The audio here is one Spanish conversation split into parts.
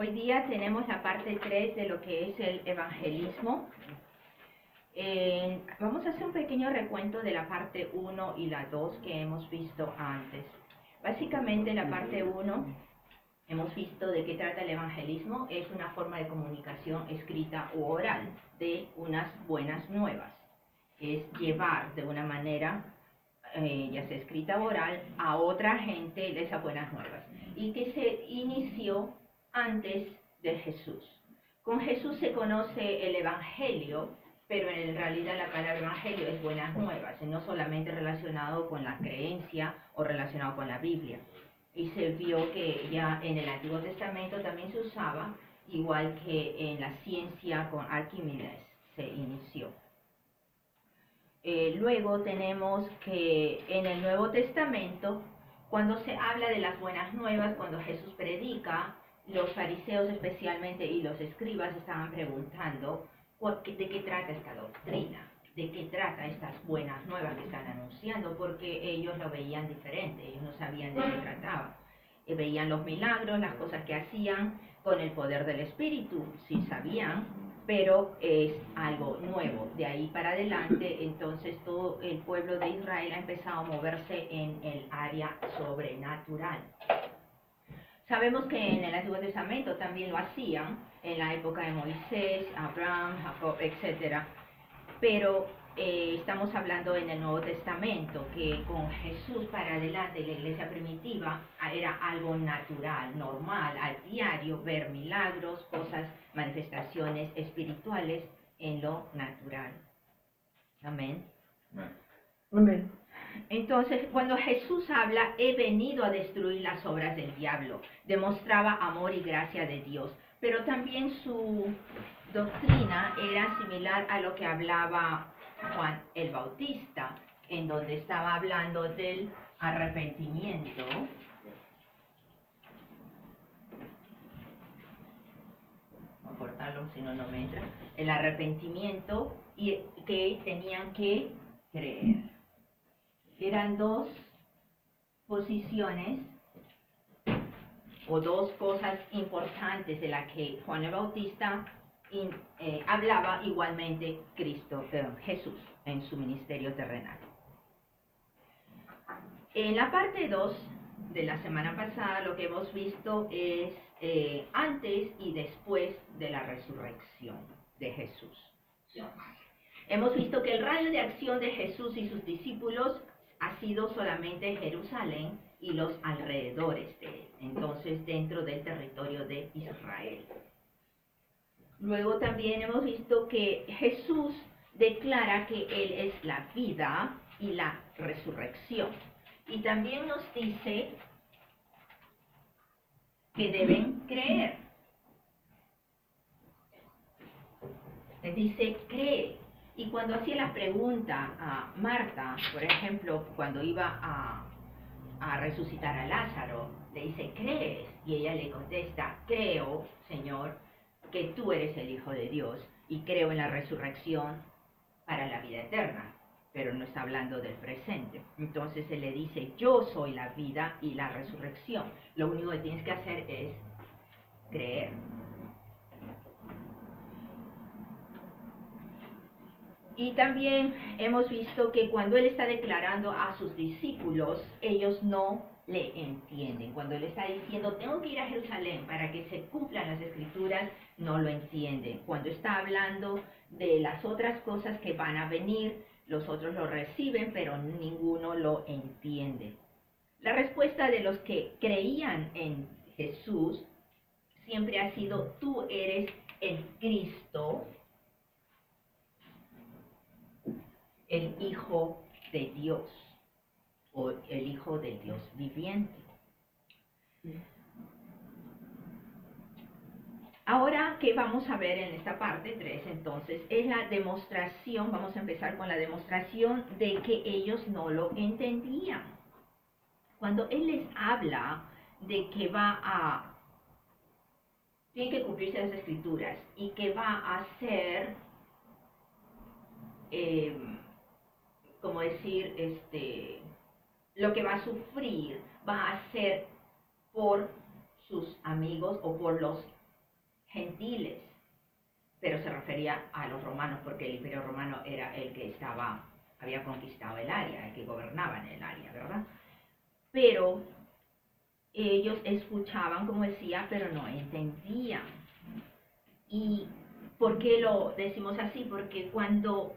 Hoy día tenemos la parte 3 de lo que es el evangelismo. Vamos a hacer un pequeño recuento de la parte 1 y la 2 que hemos visto antes. Básicamente la parte 1 hemos visto de qué trata el evangelismo. Es una forma de comunicación escrita u oral de unas buenas nuevas. Es llevar de una manera, ya sea escrita o oral, a otra gente de esas buenas nuevas. Y que se inició antes de Jesús. Con Jesús se conoce el evangelio, pero en realidad la palabra evangelio es buenas nuevas, y no solamente relacionado con la creencia o relacionado con la Biblia. Y se vio que ya en el Antiguo Testamento también se usaba, igual que en la ciencia con Arquímedes se inició. Luego tenemos que en el Nuevo Testamento, cuando se habla de las buenas nuevas, cuando Jesús predica, los fariseos especialmente y los escribas estaban preguntando de qué trata esta doctrina, de qué trata estas buenas nuevas que están anunciando, porque ellos lo veían diferente, ellos no sabían de qué trataba. Veían los milagros, las cosas que hacían con el poder del Espíritu, sí sabían, pero es algo nuevo. De ahí para adelante, entonces todo el pueblo de Israel ha empezado a moverse en el área sobrenatural. Sabemos que en el Antiguo Testamento también lo hacían, en la época de Moisés, Abraham, Jacob, etc. Pero estamos hablando en el Nuevo Testamento, que con Jesús para adelante, la iglesia primitiva era algo natural, normal, al diario, ver milagros, cosas, manifestaciones espirituales en lo natural. Amén. Amén. Entonces, cuando Jesús habla, he venido a destruir las obras del diablo, demostraba amor y gracia de Dios, pero también su doctrina era similar a lo que hablaba Juan el Bautista, en donde estaba hablando del arrepentimiento. Voy a cortarlo, si no, no me entra. El arrepentimiento y que tenían que creer. Eran dos posiciones o dos cosas importantes de las que Juan el Bautista hablaba, igualmente Jesús en su ministerio terrenal. En la parte 2 de la semana pasada lo que hemos visto es antes y después de la resurrección de Jesús. Hemos visto que el radio de acción de Jesús y sus discípulos ha sido solamente Jerusalén y los alrededores de él, entonces dentro del territorio de Israel. Luego también hemos visto que Jesús declara que Él es la vida y la resurrección. Y también nos dice que deben creer. Les dice, cree. Y cuando hacía la pregunta a Marta, por ejemplo, cuando iba a resucitar a Lázaro, le dice, ¿crees? Y ella le contesta, creo, Señor, que tú eres el Hijo de Dios y creo en la resurrección para la vida eterna. Pero no está hablando del presente. Entonces él le dice, yo soy la vida y la resurrección. Lo único que tienes que hacer es creer. Y también hemos visto que cuando él está declarando a sus discípulos, ellos no le entienden. Cuando él está diciendo, tengo que ir a Jerusalén para que se cumplan las escrituras, no lo entienden. Cuando está hablando de las otras cosas que van a venir, los otros lo reciben, pero ninguno lo entiende. La respuesta de los que creían en Jesús siempre ha sido, tú eres el Cristo, el Hijo de Dios, o el Hijo del Dios viviente. Ahora, ¿qué vamos a ver en esta parte 3? Entonces, es la demostración, vamos a empezar con la demostración de que ellos no lo entendían. Cuando Él les habla de que tiene que cumplirse las escrituras y que va a ser, como decir, lo que va a sufrir, va a ser por sus amigos o por los gentiles, pero se refería a los romanos porque el Imperio Romano era el que había conquistado el área, el que gobernaba en el área, ¿verdad? Pero ellos escuchaban, como decía, pero no entendían. ¿Y por qué lo decimos así? Porque cuando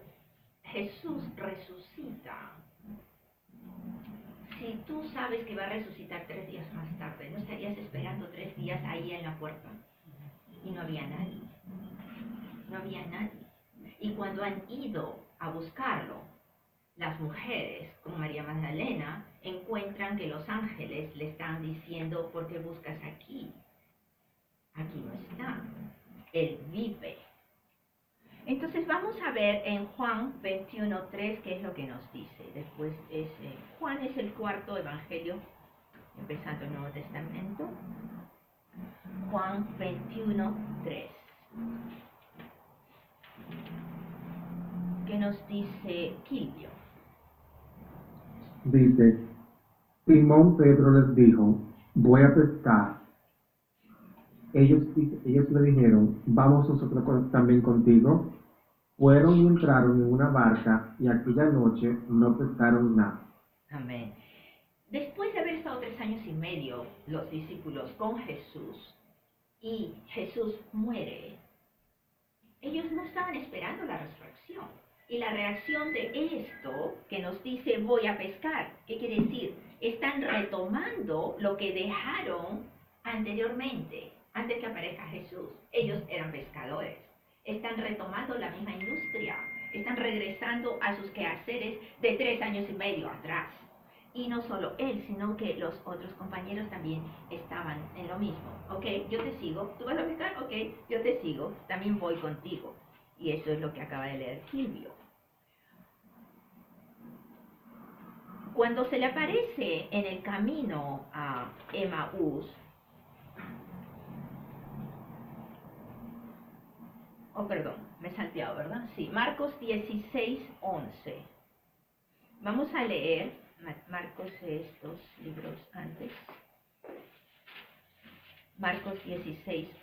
Jesús resucita, si tú sabes que va a resucitar 3 días más tarde, ¿no estarías esperando 3 días ahí en la puerta? Y no había nadie. No había nadie. Y cuando han ido a buscarlo, las mujeres, como María Magdalena, encuentran que los ángeles le están diciendo, ¿por qué buscas aquí? Aquí no está. Él vive. Entonces vamos a ver en Juan 21:3 qué es lo que nos dice. Después Juan es el cuarto evangelio, empezando el Nuevo Testamento. Juan 21:3. ¿Qué nos dice Quilvio? Dice, Simón Pedro les dijo, voy a pescar. Ellos le dijeron, vamos nosotros también contigo. Fueron y entraron en una barca y aquella noche no pescaron nada. Amén. Después de haber estado 3 años y medio los discípulos con Jesús y Jesús muere, ellos no estaban esperando la resurrección. Y la reacción de esto que nos dice voy a pescar, ¿qué quiere decir? Están retomando lo que dejaron anteriormente, antes que aparezca Jesús. Ellos eran pescadores. Están retomando la misma industria. Están regresando a sus quehaceres de 3 años y medio atrás. Y no solo él, sino que los otros compañeros también estaban en lo mismo. Ok, yo te sigo. ¿Tú vas a pescar? Ok, yo te sigo. También voy contigo. Y eso es lo que acaba de leer Silvio. Cuando se le aparece en el camino a Emaús, perdón, me he salteado, ¿verdad? Sí, Marcos 16:11. Vamos a leer Marcos, estos libros antes. Marcos 16:11.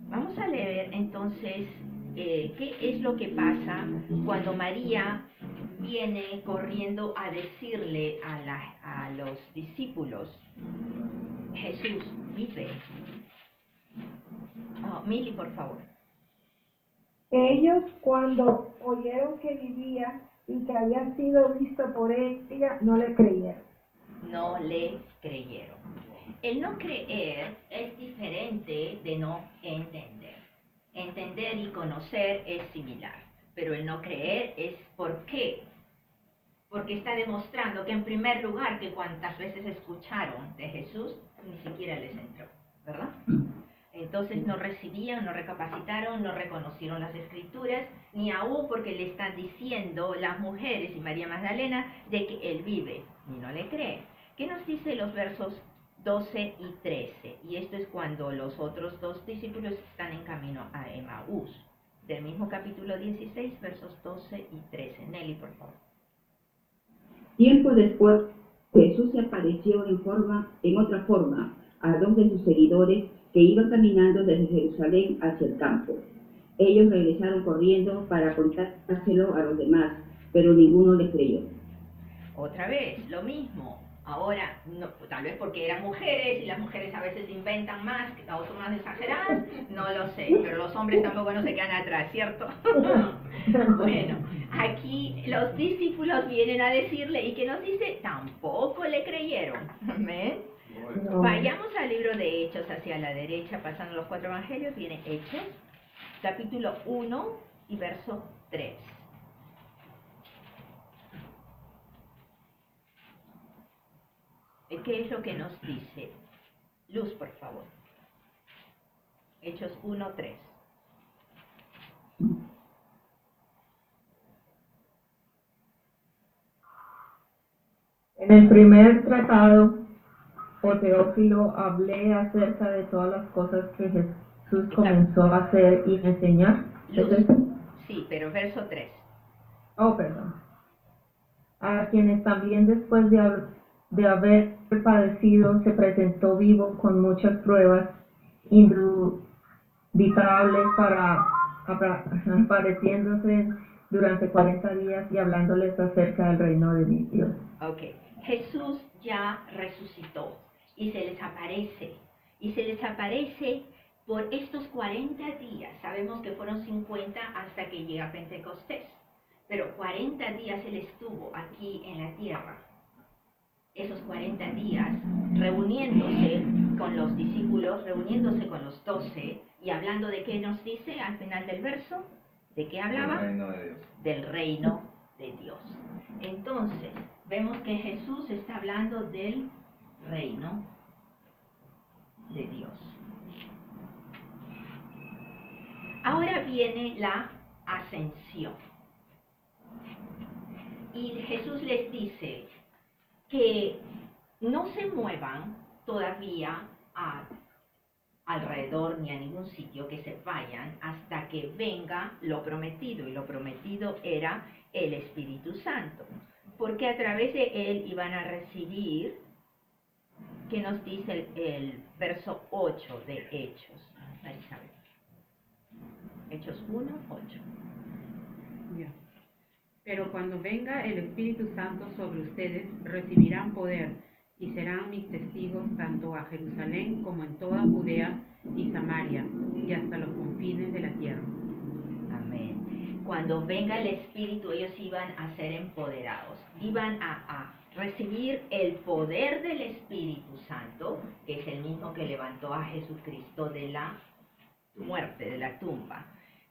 Vamos a leer entonces qué es lo que pasa cuando María viene corriendo a decirle a los discípulos, Jesús vive. Mili, por favor. Ellos, cuando oyeron que vivía y que había sido visto por ella, no le creyeron. No le creyeron. El no creer es diferente de no entender. Entender y conocer es similar, pero el no creer es ¿por qué? Porque está demostrando que en primer lugar que cuantas veces escucharon de Jesús, ni siquiera les entró, ¿verdad? Entonces no recibían, no recapacitaron, no reconocieron las escrituras, ni aún porque le están diciendo las mujeres y María Magdalena de que Él vive, y no le creen. ¿Qué nos dice los versos 12 y 13? Y esto es cuando los otros 2 discípulos están en camino a Emaús. Del mismo capítulo 16, versos 12 y 13. Nelly, por favor. Tiempo después, Jesús se apareció en otra forma a 2 de sus seguidores que iban caminando desde Jerusalén hacia el campo. Ellos regresaron corriendo para contárselo a los demás, pero ninguno les creyó. Otra vez, lo mismo. Ahora, no, tal vez porque eran mujeres y las mujeres a veces inventan más o son más exageradas, no lo sé, pero los hombres tampoco no se quedan atrás, ¿cierto? Bueno, aquí los discípulos vienen a decirle, ¿y qué nos dice? Tampoco le creyeron. ¿Amén? No. Vayamos al libro de Hechos hacia la derecha, pasando los 4 evangelios, viene Hechos, capítulo 1 y verso 3. ¿Qué es lo que nos dice? Luz, por favor. Hechos 1:3. En el primer tratado, por Teófilo, hablé acerca de todas las cosas que Jesús comenzó a hacer y enseñar. Luz. ¿Es eso? Sí, pero verso 3. Oh, perdón. A quienes también después de haber padecido se presentó vivo con muchas pruebas indubitables apareciéndose durante 40 días y hablándoles acerca del reino de Dios. Ok, Jesús ya resucitó y se les aparece. Y se les aparece por estos 40 días. Sabemos que fueron 50 hasta que llega Pentecostés. Pero 40 días Él estuvo aquí en la tierra. Esos 40 días reuniéndose con los discípulos, reuniéndose con los 12 y hablando de qué nos dice al final del verso. ¿De qué hablaba? Del reino de Dios. Del reino de Dios. Entonces, vemos que Jesús está hablando del reino de Dios. Ahora viene la ascensión. Y Jesús les dice que no se muevan todavía alrededor ni a ningún sitio, que se vayan hasta que venga lo prometido. Y lo prometido era el Espíritu Santo, porque a través de él iban a recibir, que nos dice el verso 8 de Hechos. Isabel. Hechos 1, 8. Ya. Pero cuando venga el Espíritu Santo sobre ustedes, recibirán poder y serán mis testigos tanto a Jerusalén como en toda Judea y Samaria y hasta los confines de la tierra. Amén. Cuando venga el Espíritu, ellos iban a ser empoderados, iban a recibir el poder del Espíritu Santo, que es el mismo que levantó a Jesucristo de la muerte, de la tumba.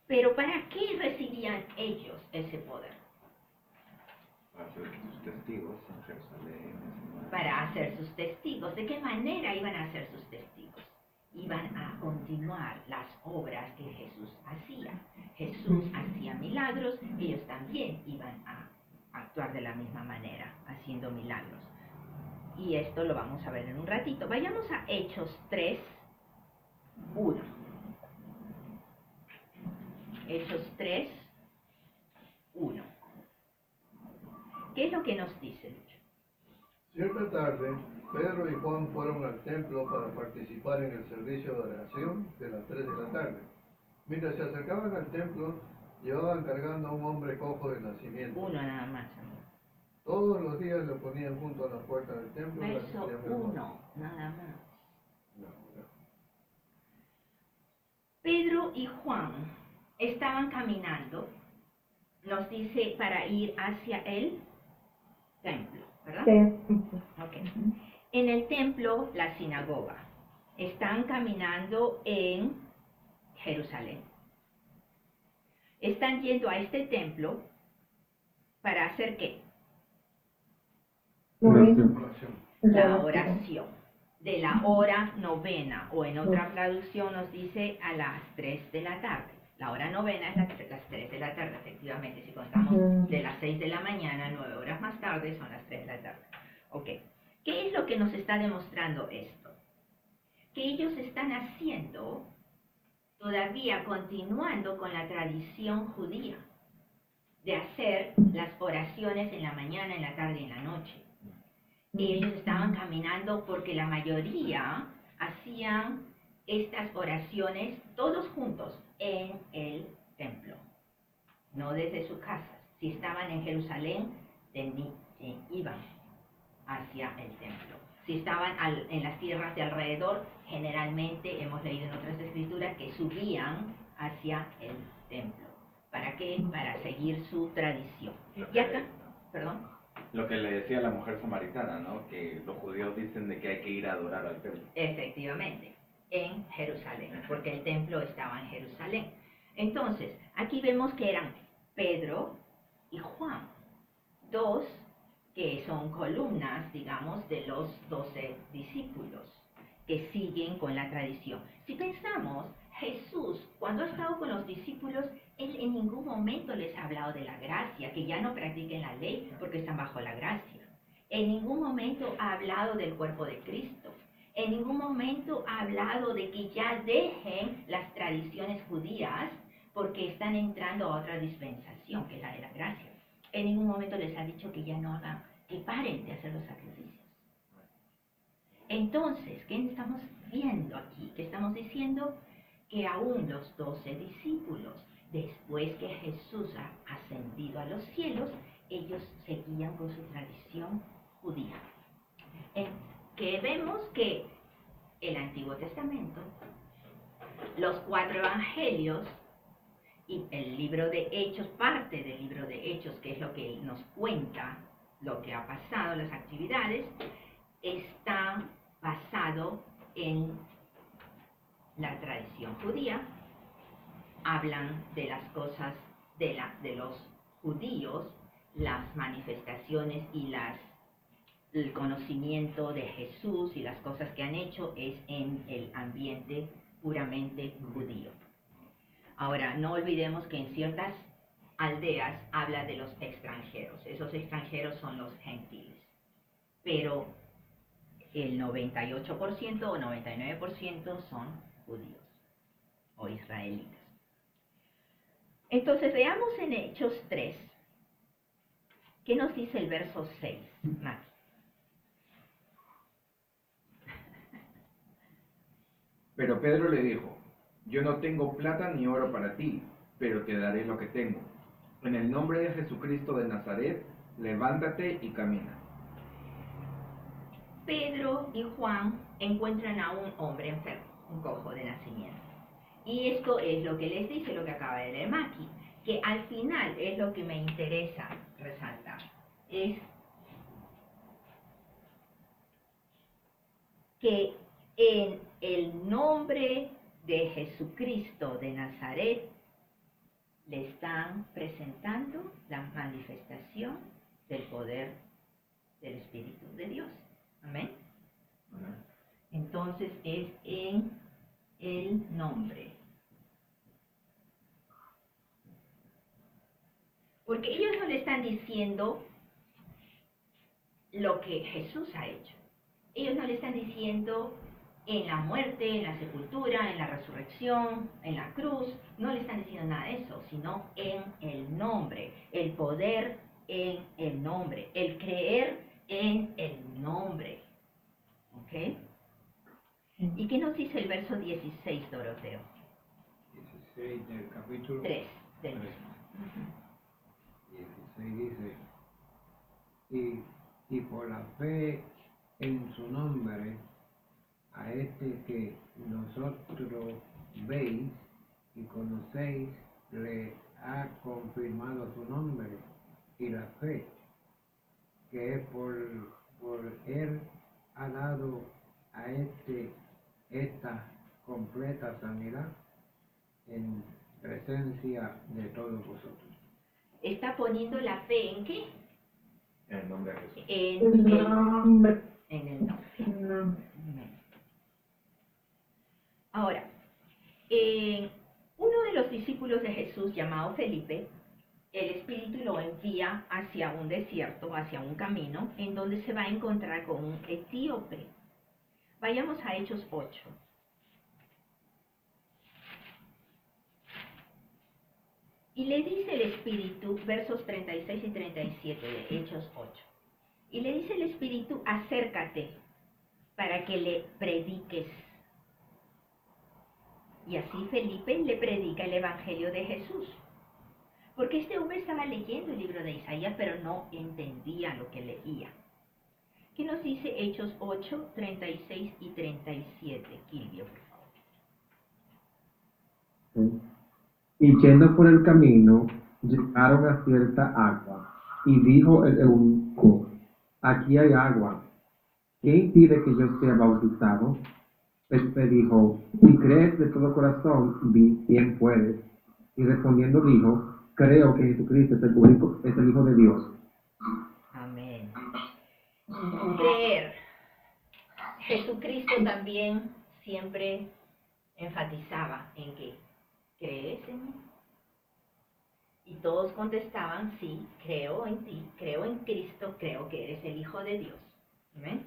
Pero ¿para qué recibían ellos ese poder? Para ser sus testigos en Jerusalén. Para hacer sus testigos. ¿De qué manera iban a ser sus testigos? Iban a continuar las obras que Jesús hacía. Jesús hacía milagros, ellos también iban a actuar de la misma manera, haciendo milagros. Y esto lo vamos a ver en un ratito. Vayamos a Hechos 3, 1. Hechos 3, 1. ¿Qué es lo que nos dice, Lucho? Cierta tarde, Pedro y Juan fueron al templo para participar en el servicio de oración de las 3 de la tarde. Mientras se acercaban al templo, llevaban cargando a un hombre cojo de nacimiento. Uno nada más, amigo. Todos los días lo ponían junto a la puerta del templo. Verso 1, nada más. Pedro y Juan estaban caminando, nos dice, para ir hacia el templo, ¿verdad? Sí. Okay. En el templo, la sinagoga. Están caminando en Jerusalén. Están yendo a este templo para hacer ¿qué? La oración. De la hora novena, o en otra traducción nos dice a las 3 de la tarde. La hora novena es las 3 de la tarde, efectivamente. Si contamos de las 6 de la mañana, 9 horas más tarde, son las 3 de la tarde. Ok. ¿Qué es lo que nos está demostrando esto? Que ellos están haciendo, todavía continuando con la tradición judía, de hacer las oraciones en la mañana, en la tarde y en la noche. Ellos estaban caminando porque la mayoría hacían estas oraciones todos juntos en el templo, no desde sus casas. Si estaban en Jerusalén, iban hacia el templo. Si estaban en las tierras de alrededor, generalmente hemos leído en otras escrituras que subían hacia el templo. ¿Para qué? Para seguir su tradición. Y acá, perdón. Lo que le decía la mujer samaritana, ¿no? Que los judíos dicen de que hay que ir a adorar al templo. Efectivamente, en Jerusalén, porque el templo estaba en Jerusalén. Entonces, aquí vemos que eran Pedro y Juan, dos que son columnas, digamos, de los 12 discípulos, que siguen con la tradición. Si pensamos, Jesús, cuando ha estado con los discípulos, Él en ningún momento les ha hablado de la gracia, que ya no practiquen la ley porque están bajo la gracia. En ningún momento ha hablado del cuerpo de Cristo. En ningún momento ha hablado de que ya dejen las tradiciones judías porque están entrando a otra dispensación, que es la de la gracia. En ningún momento les ha dicho que ya no hagan, que paren de hacer los sacrificios. Entonces, ¿qué estamos viendo aquí? ¿Qué estamos diciendo? Que aún los 12 discípulos, después que Jesús ha ascendido a los cielos, ellos seguían con su tradición judía. Que vemos que el Antiguo Testamento, los 4 evangelios y el libro de Hechos, parte del libro de Hechos, que es lo que nos cuenta lo que ha pasado, las actividades, está basado en la tradición judía. Hablan de las cosas de los judíos, las manifestaciones y el conocimiento de Jesús y las cosas que han hecho es en el ambiente puramente judío. Ahora, no olvidemos que en ciertas aldeas habla de los extranjeros. Esos extranjeros son los gentiles. Pero el 98% o 99% son judíos o israelitas. Entonces veamos en Hechos 3, ¿qué nos dice el verso 6? Maki. Pero Pedro le dijo, yo no tengo plata ni oro para ti, pero te daré lo que tengo. En el nombre de Jesucristo de Nazaret, levántate y camina. Pedro y Juan encuentran a un hombre enfermo, un cojo de nacimiento. Y esto es lo que les dice, lo que acaba de leer Maki, que al final es lo que me interesa resaltar. Es que en el nombre de Jesucristo de Nazaret le están presentando la manifestación del poder del Espíritu de Dios. Amén. Entonces es en el nombre. Porque ellos no le están diciendo lo que Jesús ha hecho. Ellos no le están diciendo en la muerte, en la sepultura, en la resurrección, en la cruz. No le están diciendo nada de eso, sino en el nombre. El poder en el nombre. El creer en el nombre. ¿Ok? ¿Y qué nos dice el verso 16, Doroteo? 16 del capítulo 3 del 3. mismo. 16 dice, y por la fe en su nombre, a este que vosotros veis y conocéis, le ha confirmado su nombre y la fe, que por él ha dado a esta completa sanidad en presencia de todos vosotros. Está poniendo la fe en qué? En el nombre de Jesús. En el nombre. No. Ahora, uno de los discípulos de Jesús, llamado Felipe, el Espíritu lo envía hacia un desierto, hacia un camino, en donde se va a encontrar con un etíope. Vayamos a Hechos 8. Y le dice el Espíritu, versos 36 y 37 de Hechos 8. Y le dice el Espíritu, acércate para que le prediques. Y así Felipe le predica el Evangelio de Jesús. Porque este hombre estaba leyendo el libro de Isaías, pero no entendía lo que leía. ¿Qué nos dice Hechos 8, 36 y 37? Kilvio, por favor. Y yendo por el camino, llegaron a cierta agua, y dijo el eunuco, aquí hay agua, ¿qué impide que yo sea bautizado? Este dijo, si crees de todo corazón, bien puedes. Y respondiendo dijo, creo que Jesucristo es el Hijo de Dios. Amén. Creer. Jesucristo también siempre enfatizaba en que ¿crees en mí? Y todos contestaban, sí, creo en ti, creo en Cristo, creo que eres el Hijo de Dios. ¿Amén?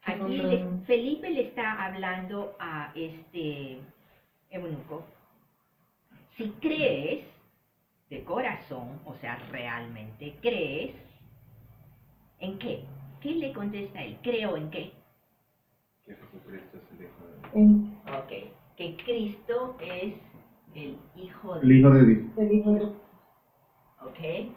Aquí Felipe le está hablando a este eunuco. Si crees de corazón, o sea, realmente crees, ¿en qué? ¿Qué le contesta él? ¿Creo en qué? Que Jesucristo es el Hijo de Dios. En Ok, que Cristo es el Hijo de El Hijo de Dios. el Hijo de ¿ok?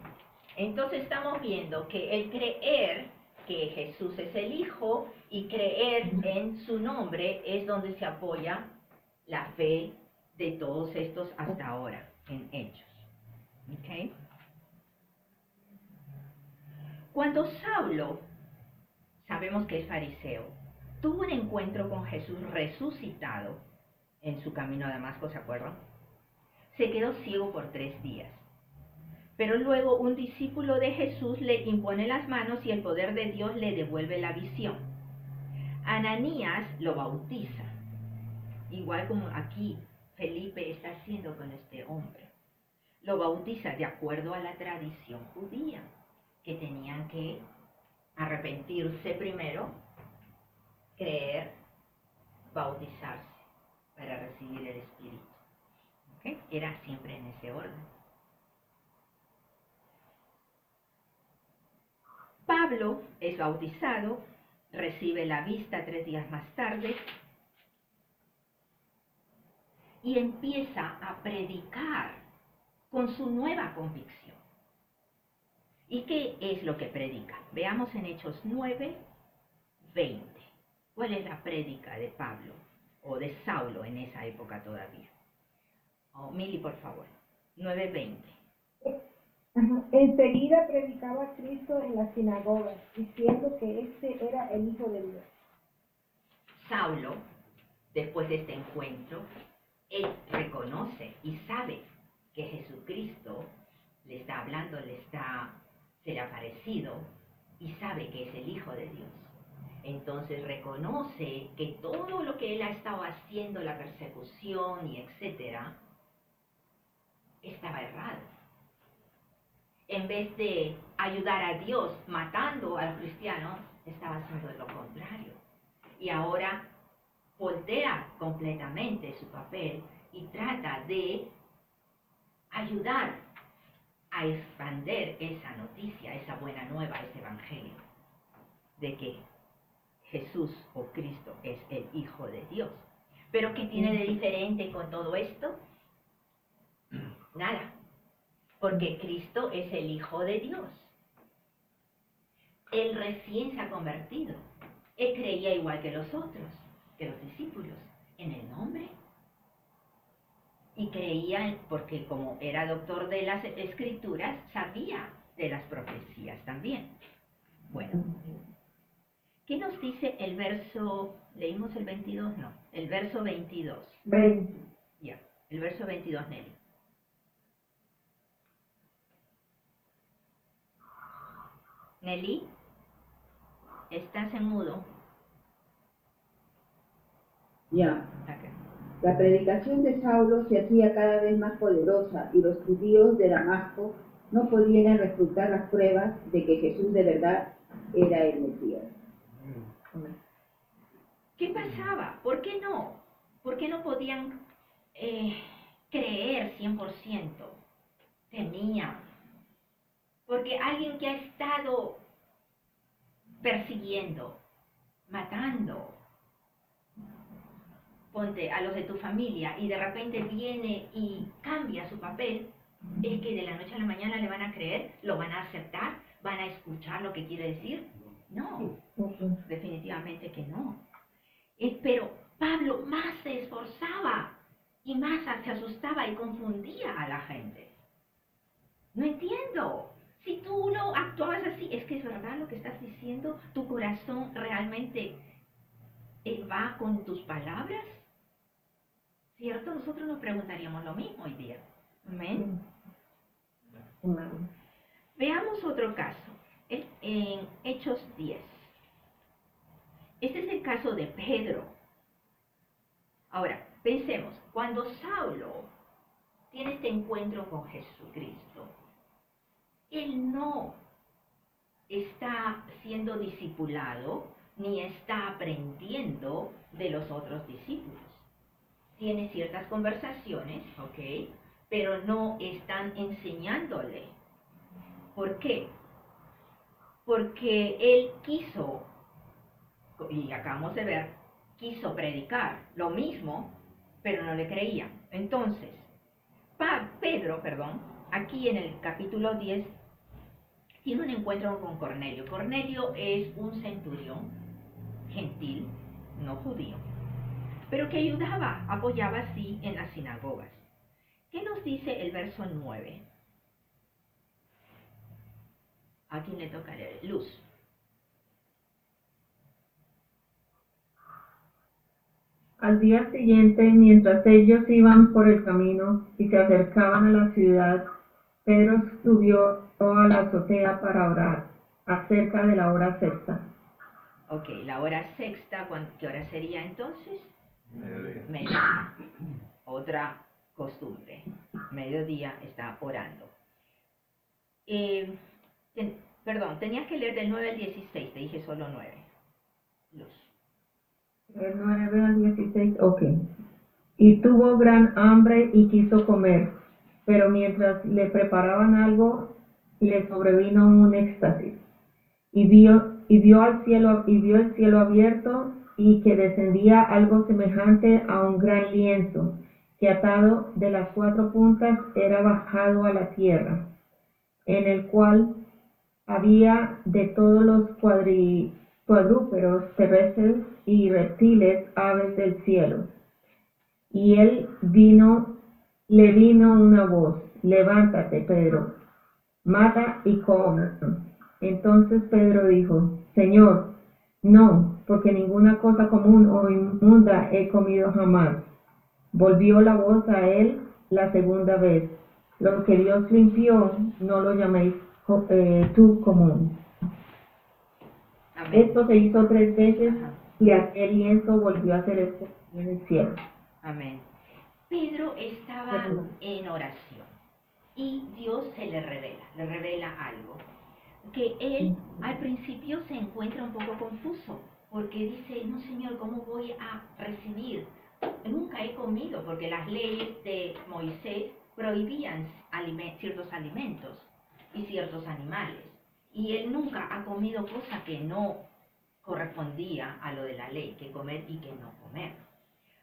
Entonces estamos viendo que el creer que Jesús es el Hijo y creer en su nombre es donde se apoya la fe de todos estos hasta ahora en Hechos. ¿Ok? Cuando Saulo, sabemos que es fariseo, tuvo un encuentro con Jesús resucitado en su camino a Damasco, ¿se acuerdan? Se quedó ciego por 3 días. Pero luego un discípulo de Jesús le impone las manos y el poder de Dios le devuelve la visión. Ananías lo bautiza, igual como aquí Felipe está haciendo con este hombre. Lo bautiza de acuerdo a la tradición judía, que tenían que arrepentirse primero, creer, bautizarse para recibir el Espíritu. ¿Ok? Era siempre en ese orden. Pablo es bautizado, recibe la vista 3 días más tarde y empieza a predicar con su nueva convicción. ¿Y qué es lo que predica? Veamos en Hechos 9:20. ¿Cuál es la prédica de Pablo o de Saulo en esa época todavía? Mili, por favor. 9:20. Enseguida predicaba a Cristo en las sinagogas, diciendo que este era el Hijo de Dios. Saulo, después de este encuentro, él reconoce y sabe que Jesucristo le está hablando, se le ha aparecido y sabe que es el Hijo de Dios. Entonces reconoce que todo lo que él ha estado haciendo, la persecución y etcétera, estaba errado. En vez de ayudar a Dios matando a los cristianos, estaba haciendo lo contrario. Y ahora voltea completamente su papel y trata de ayudar a expandir esa noticia, esa buena nueva, ese evangelio, de que Jesús o Cristo es el Hijo de Dios. ¿Pero qué tiene de diferente con todo esto? Nada. Porque Cristo es el Hijo de Dios. Él recién se ha convertido. Él creía igual que los otros, que los discípulos, en el nombre. Y creía, porque como era doctor de las Escrituras, sabía de las profecías también. Bueno, ¿qué nos dice el verso? ¿Leímos el 22? No, el verso 22. 20. Ya, el verso 22, Nelly. Nelly, estás en mudo. Ya. Okay. La predicación de Saulo se hacía cada vez más poderosa y los judíos de Damasco no podían refutar las pruebas de que Jesús de verdad era el Mesías. ¿Qué pasaba? ¿Por qué no? ¿Por qué no podían creer 100%? Temían. Porque alguien que ha estado persiguiendo, matando, ponte a los de tu familia y de repente viene y cambia su papel, es que de la noche a la mañana le van a creer, lo van a aceptar, van a escuchar lo que quiere decir. No, definitivamente que no. Pero Pablo más se esforzaba y más se asustaba y confundía a la gente. No entiendo. Si tú no actuabas así, es que es verdad lo que estás diciendo, tu corazón realmente va con tus palabras. ¿Cierto? Nosotros nos preguntaríamos lo mismo hoy día. Amén. Veamos otro caso, en Hechos 10. Este es el caso de Pedro. Ahora, pensemos, cuando Saulo tiene este encuentro con Jesucristo, él no está siendo discipulado ni está aprendiendo de los otros discípulos. Tiene ciertas conversaciones, ¿ok? Pero no están enseñándole. ¿Por qué? Porque él quiso, y acabamos de ver, quiso predicar lo mismo, pero no le creían. Entonces, Pedro, aquí en el capítulo 10, tiene un encuentro con Cornelio. Cornelio es un centurión gentil, no judío, pero que ayudaba, apoyaba así en las sinagogas. ¿Qué nos dice el verso 9? ¿A quién le toca leer? Luz. Al día siguiente, mientras ellos iban por el camino y se acercaban a la ciudad, Pedro subió a la azotea para orar, acerca de la hora sexta. Ok, la hora sexta, ¿qué hora sería entonces? Mediodía. Mediodía. Otra costumbre. Mediodía está orando. Tenías que leer del 9 al 16, te dije solo 9. Luz. El 9 al 16, ok. Y tuvo gran hambre y quiso comer, pero mientras le preparaban algo, le sobrevino un éxtasis. Y vio el cielo abierto y que descendía algo semejante a un gran lienzo, que atado de las 4 puntas era bajado a la tierra, en el cual había de todos los cuadrúpedos terrestres y reptiles, aves del cielo. Y le vino una voz: levántate, Pedro, mata y come. Entonces Pedro dijo: Señor, no, porque ninguna cosa común o inmunda he comido jamás. Volvió la voz a él la segunda vez: lo que Dios limpió, no lo llaméis tú común. Amén. Esto se hizo 3 veces, Ajá. y aquel lienzo volvió a ser escondido en el cielo. Amén. Pedro estaba en oración y Dios se le revela algo. Que él al principio se encuentra un poco confuso, porque dice: no, Señor, ¿cómo voy a recibir? Nunca he comido, porque las leyes de Moisés prohibían ciertos alimentos y ciertos animales, y él nunca ha comido cosa que no correspondía a lo de la ley, que comer y que no comer.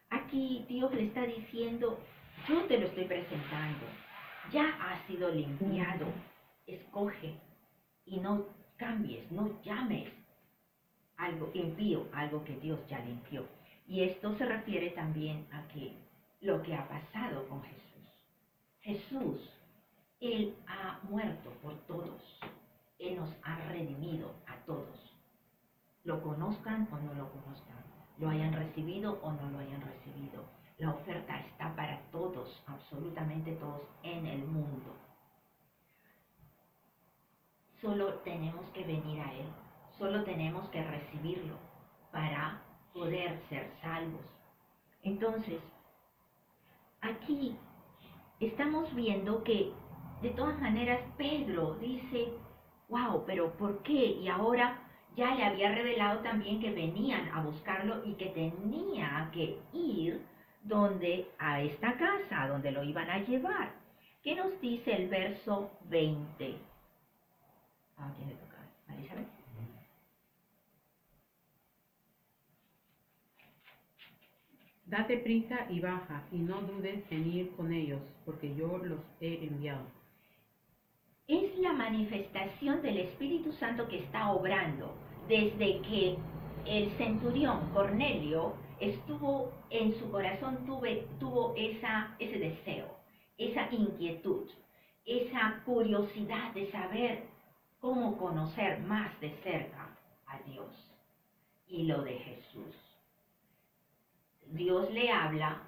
Aquí Dios le está diciendo: yo te lo estoy presentando, ya has sido limpiado, escoge y no cambies, no llames algo impío, algo que Dios ya limpió. Y esto se refiere también a que lo que ha pasado con Jesús. Jesús, Él ha muerto por todos. Él nos ha redimido a todos. Lo conozcan o no lo conozcan, lo hayan recibido o no lo hayan recibido. La oferta está para todos, absolutamente todos en el mundo. Solo tenemos que venir a Él, solo tenemos que recibirlo para poder ser salvos. Entonces, aquí estamos viendo que de todas maneras Pedro dice: wow, pero ¿por qué? Y ahora ya le había revelado también que venían a buscarlo y que tenía que ir a esta casa, donde lo iban a llevar. ¿Qué nos dice el verso 20? ¿A quién le toca? ¿A Elizabeth? Date prisa y baja, y no dudes en ir con ellos, porque yo los he enviado. Es la manifestación del Espíritu Santo que está obrando desde que el centurión Cornelio estuvo en su corazón, tuvo ese deseo, esa inquietud, esa curiosidad de saber cómo conocer más de cerca a Dios y lo de Jesús. Dios le habla,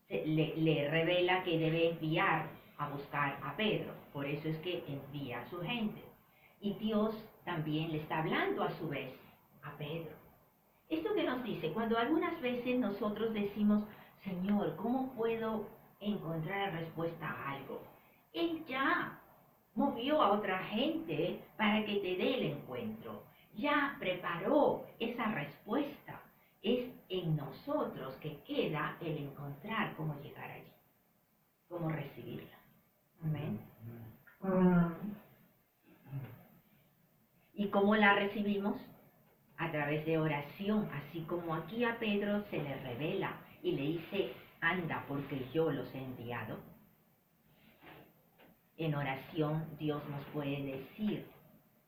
le revela que debe enviar a buscar a Pedro. Por eso es que envía a su gente. Y Dios también le está hablando a su vez a Pedro. Esto que nos dice, cuando algunas veces nosotros decimos: Señor, ¿cómo puedo encontrar respuesta a algo? Él ya movió a otra gente para que te dé el encuentro. Ya preparó esa respuesta. Es en nosotros que queda el encontrar cómo llegar allí, cómo recibirla. Amén. ¿Y cómo la recibimos? a través de oración, así como aquí a Pedro se le revela y le dice, anda porque yo los he enviado. En oración Dios nos puede decir,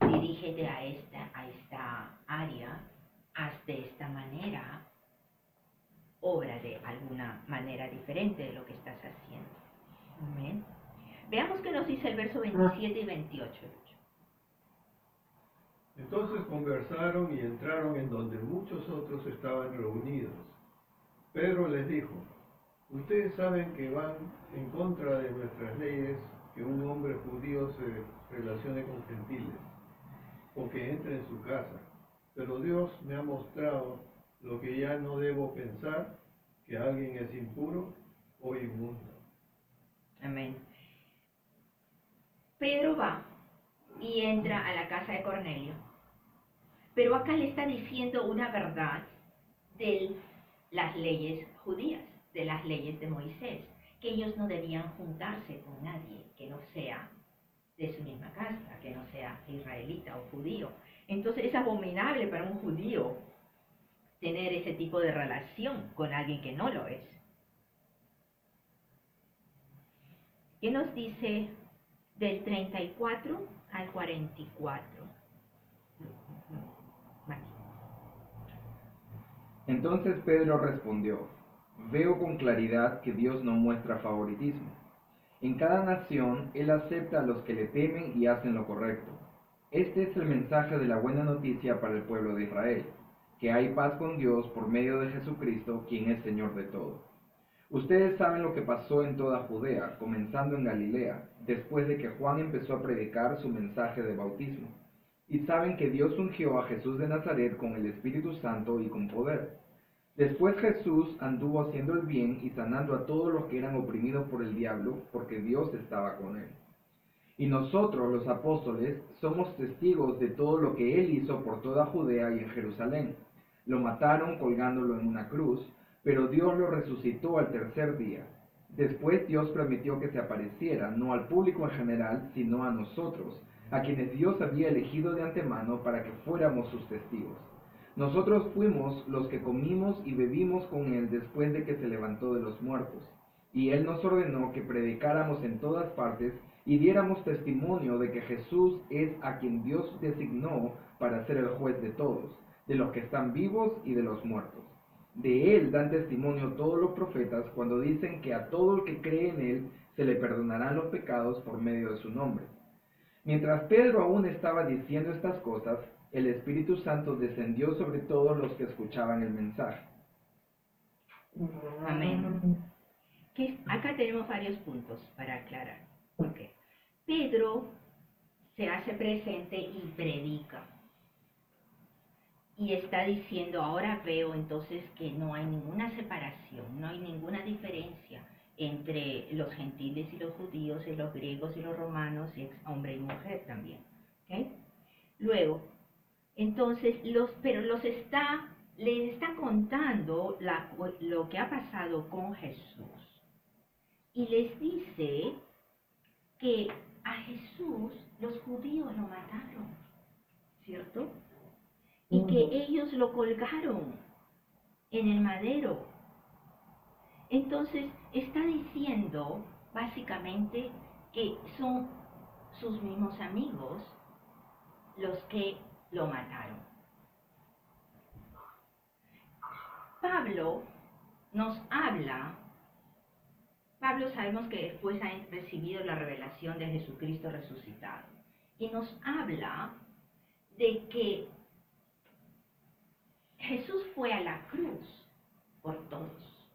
dirígete a esta área, haz de esta manera, obra de alguna manera diferente de lo que estás haciendo. Amén. Veamos qué nos dice el verso 27 y 28. Entonces conversaron y entraron en donde muchos otros estaban reunidos. Pedro les dijo, ustedes saben que van en contra de nuestras leyes que un hombre judío se relacione con gentiles, o que entre en su casa. Pero Dios me ha mostrado lo que ya no debo pensar, que alguien es impuro o inmundo. Amén. Pedro va y entra a la casa de Cornelio. Pero acá le está diciendo una verdad de las leyes judías, de las leyes de Moisés, que ellos no debían juntarse con nadie que no sea de su misma casa, que no sea israelita o judío. Entonces es abominable para un judío tener ese tipo de relación con alguien que no lo es. ¿Qué nos dice del 34 al 44? Entonces Pedro respondió, veo con claridad que Dios no muestra favoritismo. En cada nación Él acepta a los que le temen y hacen lo correcto. Este es el mensaje de la buena noticia para el pueblo de Israel, que hay paz con Dios por medio de Jesucristo, quien es Señor de todo. Ustedes saben lo que pasó en toda Judea, comenzando en Galilea, después de que Juan empezó a predicar su mensaje de bautismo. Y saben que Dios ungió a Jesús de Nazaret con el Espíritu Santo y con poder. Después Jesús anduvo haciendo el bien y sanando a todos los que eran oprimidos por el diablo, porque Dios estaba con él. Y nosotros, los apóstoles, somos testigos de todo lo que él hizo por toda Judea y en Jerusalén. Lo mataron colgándolo en una cruz, pero Dios lo resucitó al tercer día. Después Dios permitió que se apareciera, no al público en general, sino a nosotros, a quienes Dios había elegido de antemano para que fuéramos sus testigos. Nosotros fuimos los que comimos y bebimos con él después de que se levantó de los muertos. Y él nos ordenó que predicáramos en todas partes y diéramos testimonio de que Jesús es a quien Dios designó para ser el juez de todos, de los que están vivos y de los muertos. De él dan testimonio todos los profetas cuando dicen que a todo el que cree en él se le perdonarán los pecados por medio de su nombre. Mientras Pedro aún estaba diciendo estas cosas, el Espíritu Santo descendió sobre todos los que escuchaban el mensaje. Amén. Acá tenemos varios puntos para aclarar. Okay. Pedro se hace presente y predica. Y está diciendo, ahora veo entonces que no hay ninguna separación, no hay ninguna diferencia entre los gentiles y los judíos, y los griegos y los romanos, y hombre y mujer también. ¿Okay? Luego, entonces, les está contando lo que ha pasado con Jesús. Y les dice que a Jesús los judíos lo mataron, ¿cierto? Y que ellos lo colgaron en el madero. Entonces, está diciendo básicamente que son sus mismos amigos los que lo mataron. Pablo sabemos que después ha recibido la revelación de Jesucristo resucitado. Y nos habla de que Jesús fue a la cruz por todos.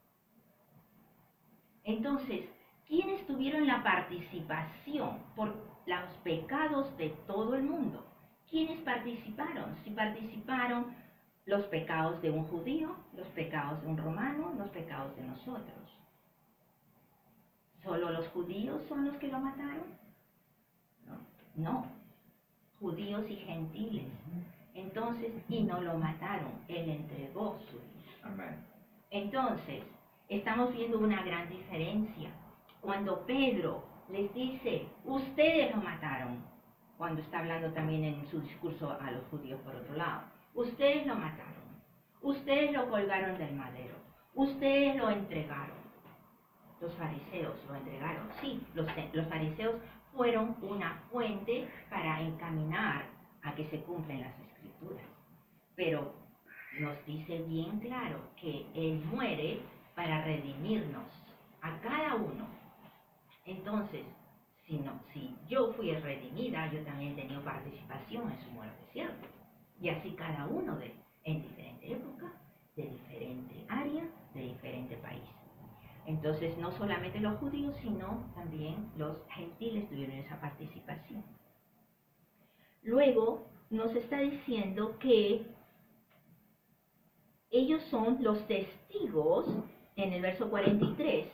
Entonces, ¿quiénes tuvieron la participación por los pecados de todo el mundo? ¿Quiénes participaron? Si participaron los pecados de un judío, los pecados de un romano, los pecados de nosotros. ¿Solo los judíos son los que lo mataron? No. Judíos y gentiles. Entonces, y no lo mataron, él entregó su vida. Amén. Entonces, estamos viendo una gran diferencia. Cuando Pedro les dice, ustedes lo mataron, cuando está hablando también en su discurso a los judíos por otro lado, Ustedes lo mataron, ustedes lo colgaron del madero, ustedes lo entregaron. Los fariseos lo entregaron, sí, los fariseos fueron una fuente para encaminar a que se cumplen las escrituras. Pero nos dice bien claro que Él muere para redimirnos a cada uno. Entonces, si yo fui redimida, yo también he tenido participación en su muerte, ¿cierto? Y así cada uno en diferente época, de diferente área, de diferente país. Entonces, no solamente los judíos, sino también los gentiles tuvieron esa participación. Luego, nos está diciendo que ellos son los testigos, en el verso 43,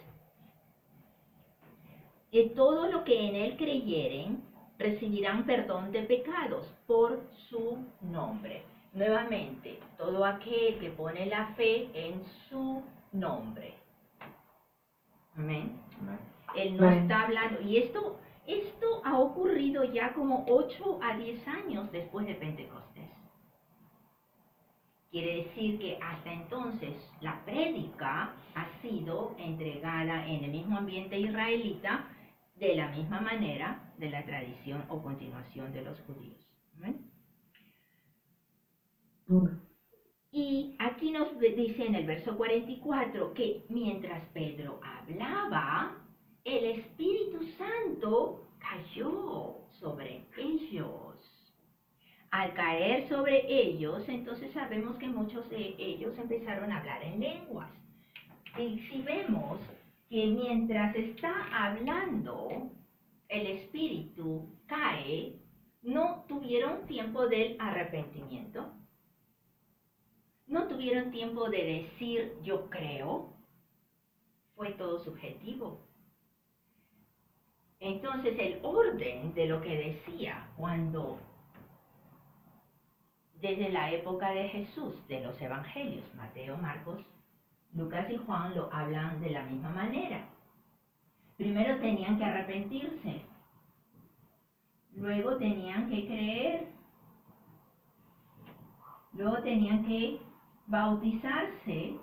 que todo lo que en él creyeren recibirán perdón de pecados por su nombre. Nuevamente, todo aquel que pone la fe en su nombre. Amén. Él no está hablando, y esto ha ocurrido ya como 8 a 10 años después de Pentecostés. Quiere decir que hasta entonces la prédica ha sido entregada en el mismo ambiente israelita, de la misma manera de la tradición o continuación de los judíos. ¿Amén? Y aquí nos dice en el verso 44 que mientras Pedro hablaba, el Espíritu Santo cayó sobre ellos. Al caer sobre ellos, entonces sabemos que muchos de ellos empezaron a hablar en lenguas. Y si vemos que mientras está hablando, el Espíritu cae, no tuvieron tiempo del arrepentimiento, no tuvieron tiempo de decir yo creo, fue todo subjetivo. Entonces el orden de lo que decía cuando, desde la época de Jesús, de los evangelios, Mateo, Marcos, Lucas y Juan lo hablan de la misma manera. Primero tenían que arrepentirse, luego tenían que creer, luego tenían que bautizarse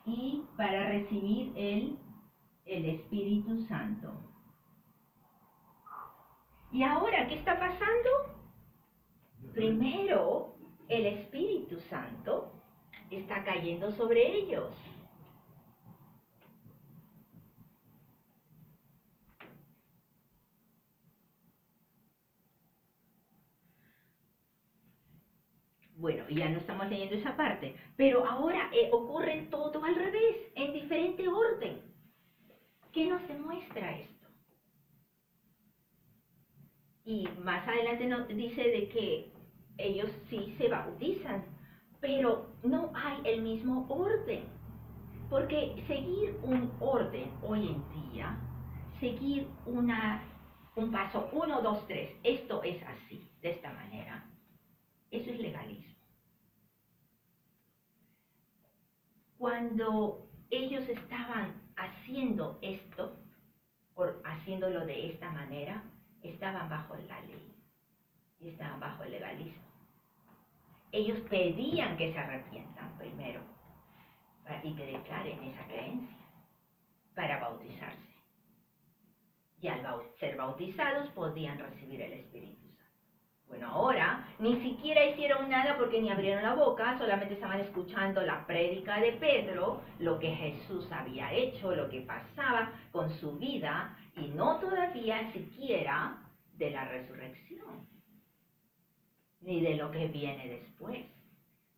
y para recibir el Espíritu Santo. ¿Y ahora qué está pasando? Primero, el Espíritu Santo está cayendo sobre ellos. Bueno, ya no estamos leyendo esa parte, pero ahora ocurre todo al revés, en diferente orden. ¿Qué nos demuestra esto? Y más adelante nos dice de que ellos sí se bautizan, pero no hay el mismo orden. Porque seguir un orden hoy en día, seguir un paso 1, 2, 3, esto es así, de esta manera, eso es legalismo. Cuando ellos estaban haciendo esto, o haciéndolo de esta manera, estaban bajo la ley, y estaban bajo el legalismo. Ellos pedían que se arrepientan primero, y que declaren esa creencia, para bautizarse. Y al ser bautizados podían recibir el Espíritu Santo. Bueno, ahora ni siquiera hicieron nada porque ni abrieron la boca, solamente estaban escuchando la prédica de Pedro, lo que Jesús había hecho, lo que pasaba con su vida, y no todavía siquiera de la resurrección, ni de lo que viene después.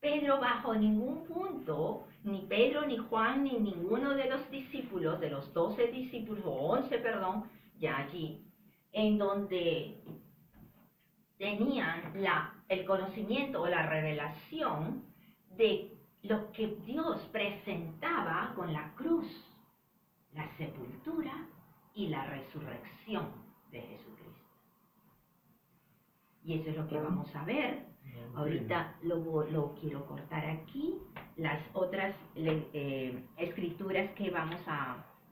Pedro bajo ningún punto, ni Pedro, ni Juan, ni ninguno de los discípulos, de los 12 discípulos, o 11, perdón, ya allí, en donde tenían el conocimiento o la revelación de lo que Dios presentaba con la cruz, la sepultura y la resurrección de Jesucristo. Y eso es lo que vamos a ver. Ahorita lo quiero cortar aquí. Las otras escrituras que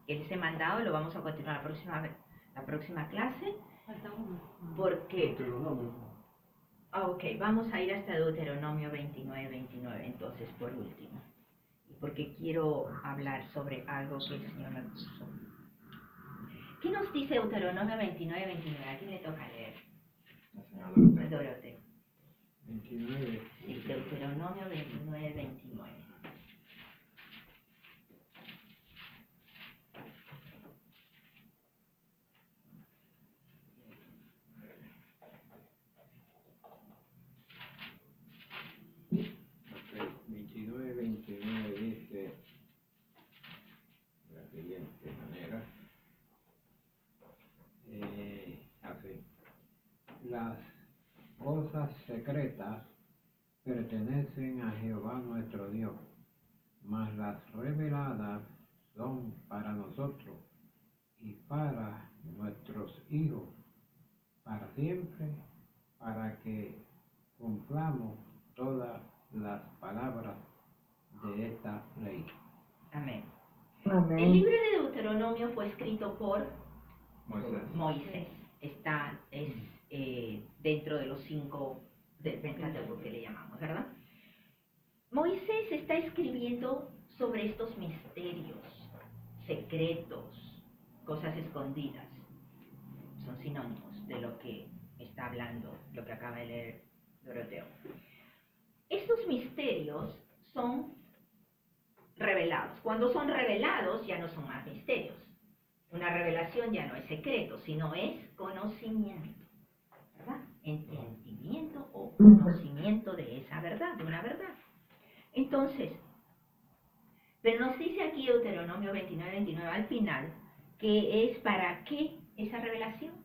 les he mandado, lo vamos a continuar la próxima clase. Falta uno. Porque, Deuteronomio. Ok, vamos a ir hasta Deuteronomio 29, entonces por último, porque quiero hablar sobre algo que el Señor me puso. ¿Qué nos dice Deuteronomio 29? ¿A quién le toca leer? La señora Doroteo. 29. Sí, Deuteronomio 29. Ok, 29 dice de la siguiente manera. Así. Las cosas secretas pertenecen a Jehová nuestro Dios, mas las reveladas son para nosotros y para nuestros hijos, para siempre, para que cumplamos todas las palabras de esta ley. Amén. El Amén. libro de Deuteronomio fue escrito por Moisés. Está dentro de los 5 del Pentateuco que le llamamos, ¿verdad? Moisés está escribiendo sobre estos misterios, secretos, cosas escondidas. Son sinónimos de lo que está hablando, lo que acaba de leer Doroteo. Estos misterios son revelados. Cuando son revelados ya no son más misterios. Una revelación ya no es secreto, sino es conocimiento, ¿verdad? Entendimiento o conocimiento de esa verdad, de una verdad. Entonces, pero nos dice aquí Deuteronomio 29 al final, que es para qué esa revelación,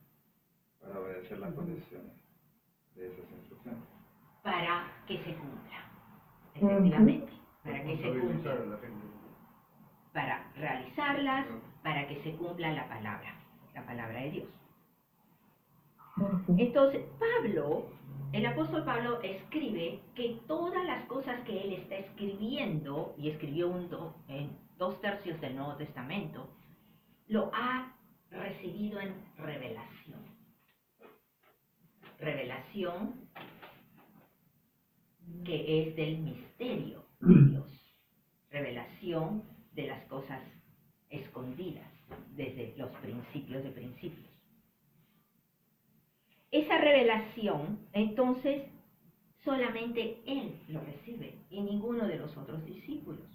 Para obedecer las condiciones de esas instrucciones. para que se cumpla, efectivamente, para que se Responsabilizar cumpla, a la gente. para realizarlas, para que se cumpla la palabra de Dios. Entonces, el apóstol Pablo escribe que todas las cosas que él está escribiendo, y escribió en 2/3 del Nuevo Testamento, lo ha recibido en revelación. Revelación que es del misterio de Dios. Revelación de las cosas escondidas desde los principios de principios. Esa revelación, entonces, solamente él lo recibe y ninguno de los otros discípulos.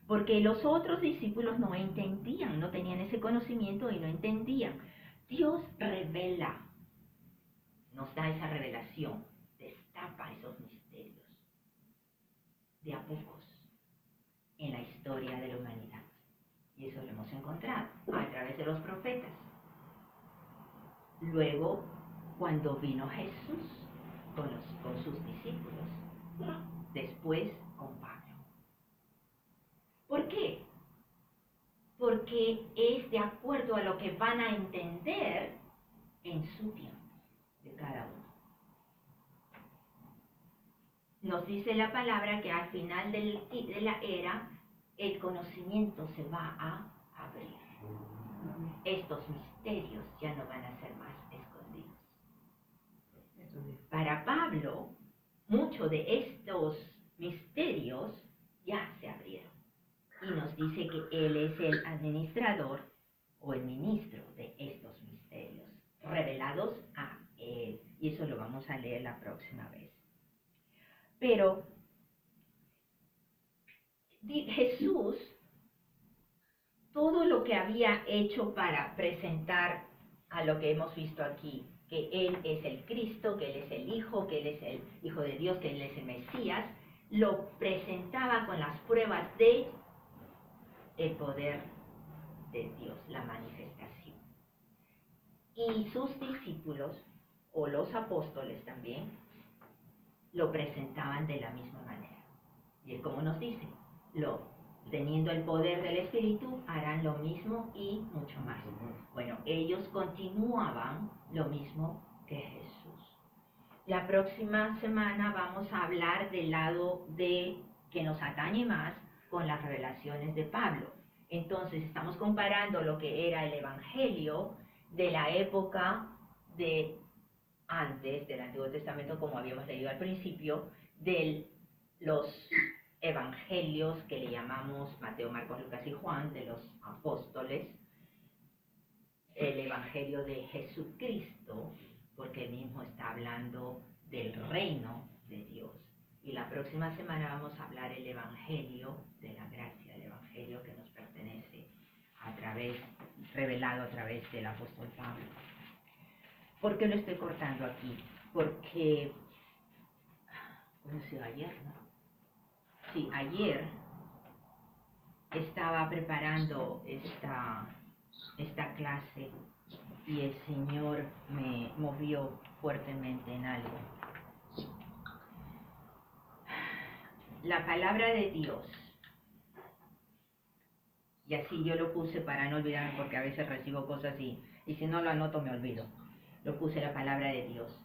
Porque los otros discípulos no entendían, no tenían ese conocimiento y no entendían. Dios revela, nos da esa revelación, destapa esos misterios de a pocos en la historia de la humanidad. Y eso lo hemos encontrado a través de los profetas. Luego, cuando vino Jesús con sus discípulos, después con Pablo. ¿Por qué? Porque es de acuerdo a lo que van a entender en su tiempo de cada uno. Nos dice la palabra que al final de la era el conocimiento se va a abrir. Estos misterios ya no van a ser más escondidos. Para Pablo, muchos de estos misterios ya se abrieron. Y nos dice que él es el administrador o el ministro de estos misterios, revelados a él. Y eso lo vamos a leer la próxima vez. Pero Jesús, todo lo que había hecho para presentar a lo que hemos visto aquí, que Él es el Cristo, que Él es el Hijo, que Él es el Hijo de Dios, que Él es el Mesías, lo presentaba con las pruebas de el poder de Dios, la manifestación. Y sus discípulos, o los apóstoles también, lo presentaban de la misma manera. Y es como nos dice, teniendo el poder del Espíritu, harán lo mismo y mucho más. Bueno, ellos continuaban lo mismo que Jesús. La próxima semana vamos a hablar del lado que nos atañe más con las revelaciones de Pablo. Entonces, estamos comparando lo que era el Evangelio de la época de antes del Antiguo Testamento, como habíamos leído al principio, de los evangelios que le llamamos Mateo, Marcos, Lucas y Juan, de los apóstoles, el evangelio de Jesucristo, porque él mismo está hablando del reino de Dios. Y la próxima semana vamos a hablar el evangelio de la gracia, el evangelio que nos pertenece revelado a través del apóstol Pablo. ¿Por qué lo estoy cortando aquí? Porque, ¿cuándo ha sido ayer, no? Sí, ayer estaba preparando esta clase y el Señor me movió fuertemente en algo. La palabra de Dios, y así yo lo puse para no olvidarme, porque a veces recibo cosas y si no lo anoto me olvido. Lo puse la palabra de Dios.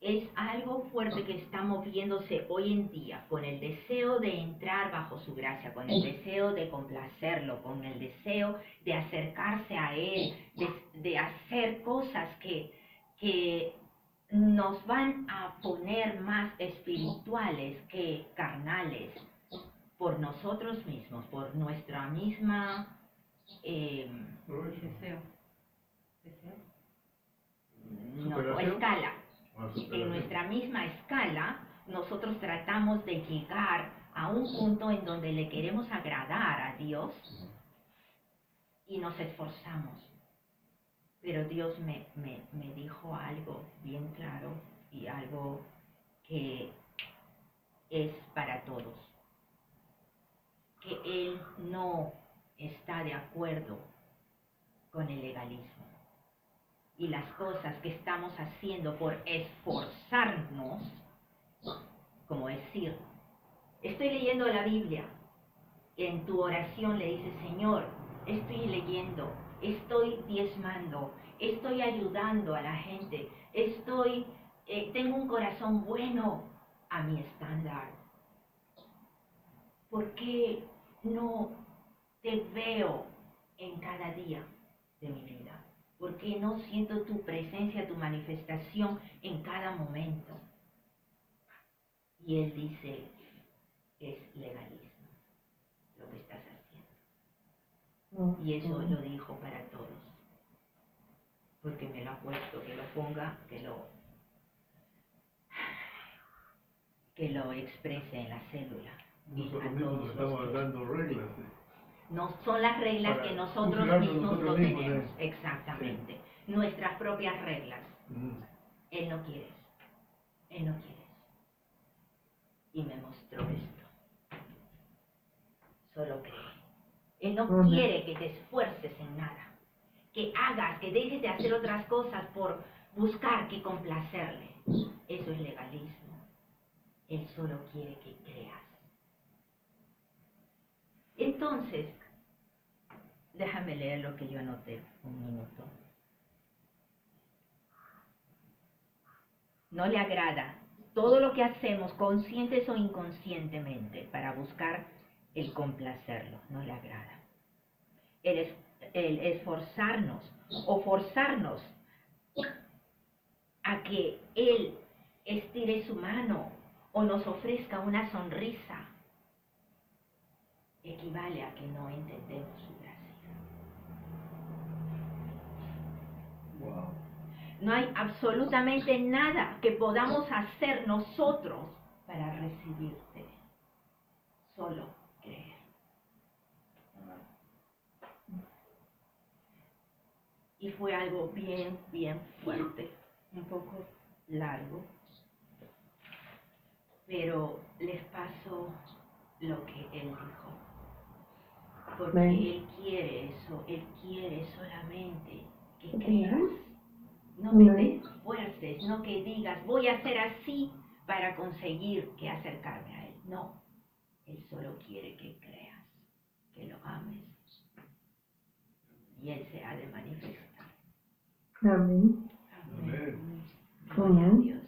Es algo fuerte que está moviéndose hoy en día con el deseo de entrar bajo su gracia, con el deseo de complacerlo, con el deseo de acercarse a Él, de hacer cosas que nos van a poner más espirituales que carnales por nosotros mismos, por nuestra misma... Deseo. No, ¿Superación? escala. Superación. En nuestra misma escala, nosotros tratamos de llegar a un punto en donde le queremos agradar a Dios y nos esforzamos. Pero Dios me dijo algo bien claro y algo que es para todos. Que Él no está de acuerdo con el legalismo. Y las cosas que estamos haciendo por esforzarnos, como decir, estoy leyendo la Biblia, en tu oración le dices, Señor, estoy leyendo, estoy diezmando, estoy ayudando a la gente, tengo un corazón bueno a mi estándar. ¿Por qué no te veo en cada día de mi vida? ¿Por qué no siento tu presencia, tu manifestación en cada momento? Y Él dice, es legalismo lo que estás haciendo. Y eso lo dijo para todos. Porque me lo ha puesto, que lo ponga, que lo exprese en la célula. Nosotros mismos estamos dando reglas. No son las reglas Para que nosotros juzgarnos mismos nosotros lo mismos, tenemos. Exactamente. Sí. Nuestras propias reglas. Él no quiere eso. Él no quiere eso. Y me mostró esto. Solo cree. Él no quiere que te esfuerces en nada. Que hagas, que dejes de hacer otras cosas por buscar que complacerle. Eso es legalismo. Él solo quiere que creas. Entonces, déjame leer lo que yo anoté, un minuto. No le agrada todo lo que hacemos, conscientes o inconscientemente, para buscar el complacerlo. No le agrada. El esforzarnos o forzarnos a que Él estire su mano o nos ofrezca una sonrisa equivale a que no entendemos su gracia. Wow. No hay absolutamente nada que podamos hacer nosotros para recibirte. Solo creer. Y fue algo bien, bien fuerte, un poco largo, pero les paso lo que Él dijo. Porque Él quiere eso, Él quiere solamente que creas. No que te esfuerces, no que digas, voy a hacer así para conseguir que acercarme a Él. No, Él solo quiere que creas, que lo ames. Y Él se ha de manifestar. Amén. Amén. Amén. Dios.